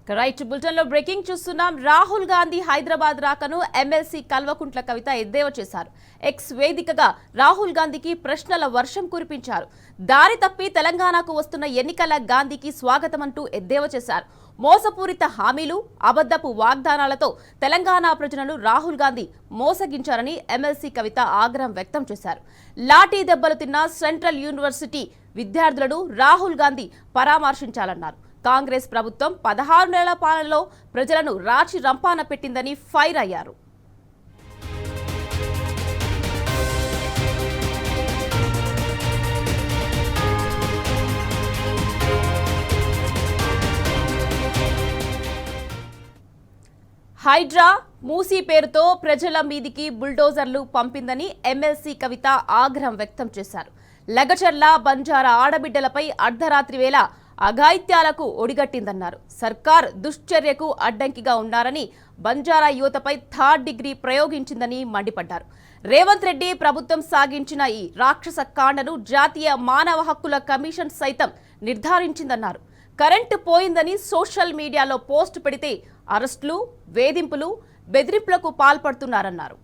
Right bulletin లో breaking చూస్తున్నాం. రాహుల్ గాంధీ హైదరాబాద్ రాకను ఎమ్మెల్సీ కల్వకుంట్ల కవిత ఎద్దేవా చేశారు. ఎక్స్ వేదికగా రాహుల్ గాంధీకి ప్రశ్నల వర్షం కురిపించారు. దారి తప్పి తెలంగాణకు వస్తున్న ఎన్నికల గాంధీకి స్వాగతం అంటూ ఎద్దేవా చేశారు. మోసపూరిత హామీలు, అబద్ధపు వాగ్దానాలతో తెలంగాణ ప్రజలను రాహుల్ గాంధీ మోసగించారని ఎమ్మెల్సీ కవిత ఆగ్రహం వ్యక్తం చేశారు. లాఠీ దెబ్బలు తిన్న సెంట్రల్ యూనివర్సిటీ విద్యార్థులను రాహుల్ గాంధీ పరామర్శించాలన్నారు. కాంగ్రెస్ ప్రభుత్వం 16 నెలల పాలనలో ప్రజలను రాచి రంపాన పెట్టిందని ఫైర్ అయ్యారు. హైడ్రా, మూసీ పేరుతో ప్రజల మీదికి బుల్డోజర్లు పంపిందని ఎమ్మెల్సీ కవిత ఆగ్రహం వ్యక్తం చేశారు. లగచర్ల, బంజారా ఆడబిడ్డలపై అర్ధరాత్రి వేళ అఘాయిత్యాలకు ఒడిగట్టిందన్నారు. సర్కార్ దుశ్చర్యకు అడ్డంకిగా ఉన్నారని, బంజారా యువతపై థర్డ్ డిగ్రీ ప్రయోగించిందని మండిపడ్డారు. రేవంత్ రెడ్డి ప్రభుత్వం సాగించిన ఈ రాక్షస కాండను జాతీయ మానవ హక్కుల కమిషన్ సైతం నిర్ధారించిందన్నారు. కరెంటు పోయిందని సోషల్ మీడియాలో పోస్ట్ పెడితే అరెస్టులు, వేధింపులు, బెదిరింపులకు పాల్పడుతున్నారన్నారు.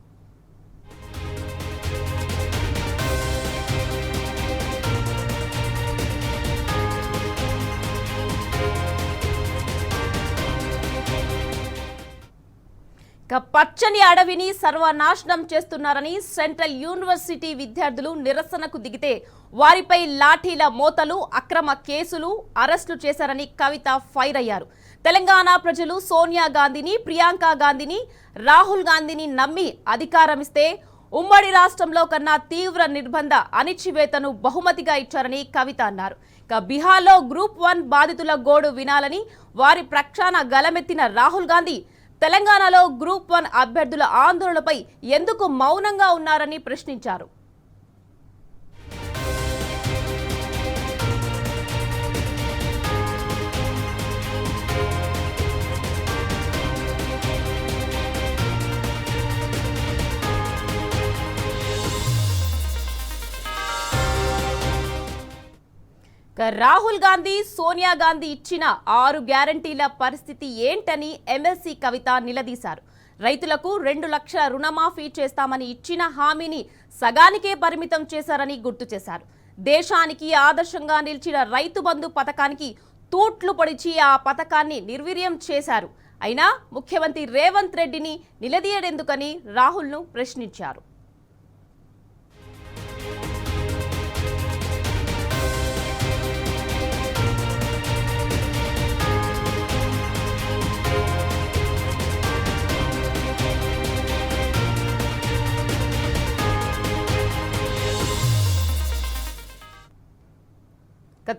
పచ్చని అడవిని సర్వనాశనం చేస్తున్నారని సెంట్రల్ యూనివర్సిటీ విద్యార్థులు నిరసనకు దిగితే వారిపై లాఠీల మోతలు, అక్రమ కేసులు, అరెస్టులు చేశారని కవిత ఫైర్ అయ్యారు. తెలంగాణ ప్రజలు సోనియా గాంధీని, ప్రియాంక గాంధీని, రాహుల్ గాంధీని నమ్మి అధికారమిస్తే ఉమ్మడి రాష్ట్రంలో కన్నా తీవ్ర నిర్బంధ అణిచివేతను బహుమతిగా ఇచ్చారని కవిత అన్నారు. బీహార్లో గ్రూప్ 1 బాధితుల గోడు వినాలని వారి ప్రక్షాళన గలమెత్తిన రాహుల్ గాంధీ తెలంగాణలో గ్రూప్ 1 అభ్యర్థుల ఆందోళనపై ఎందుకు మౌనంగా ఉన్నారని ప్రశ్నించారు. రాహుల్ గాంధీ, సోనియా గాంధీ ఇచ్చిన 6 గ్యారంటీల పరిస్థితి ఏంటని ఎమ్మెల్సీ కవిత నిలదీశారు. రైతులకు 2 లక్షల రుణమాఫీ చేస్తామని ఇచ్చిన హామీని సగానికే పరిమితం చేశారని గుర్తు చేశారు. దేశానికి ఆదర్శంగా నిలిచిన రైతు బంధు పథకానికి తూట్లు పొడిచి ఆ పథకాన్ని నిర్వీర్యం చేశారు. అయినా ముఖ్యమంత్రి రేవంత్ రెడ్డిని నిలదీయడెందుకని రాహుల్ను ప్రశ్నించారు.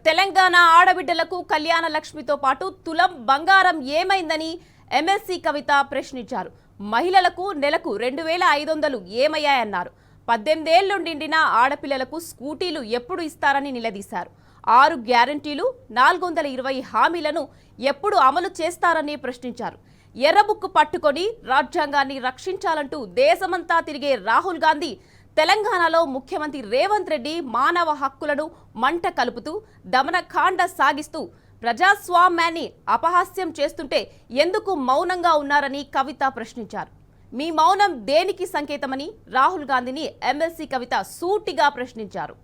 తెలంగాణ ఆడబిడ్డలకు కళ్యాణ లక్ష్మితో పాటు తులం బంగారం ఏమైందని ఎమ్మెల్సీ కవిత ప్రశ్నించారు. మహిళలకు నెలకు 2500 ఏమయ్యాయన్నారు. 18 ఏళ్లు నిండిన ఆడపిల్లలకు స్కూటీలు ఎప్పుడు ఇస్తారని నిలదీశారు. 6 గ్యారంటీలు, 420 హామీలను ఎప్పుడు అమలు చేస్తారని ప్రశ్నించారు. ఎర్రబుక్కు పట్టుకొని రాజ్యాంగాన్ని రక్షించాలంటూ దేశమంతా తిరిగే రాహుల్ గాంధీ తెలంగాణలో ముఖ్యమంత్రి రేవంత్ రెడ్డి మానవ హక్కులను మంట కలుపుతూ దమనకాండ సాగిస్తూ ప్రజాస్వామ్యాన్ని అపహాస్యం చేస్తుంటే ఎందుకు మౌనంగా ఉన్నారని కవిత ప్రశ్నించారు. మీ మౌనం దేనికి సంకేతమని రాహుల్ గాంధీని ఎమ్మెల్సీ కవిత సూటిగా ప్రశ్నించారు.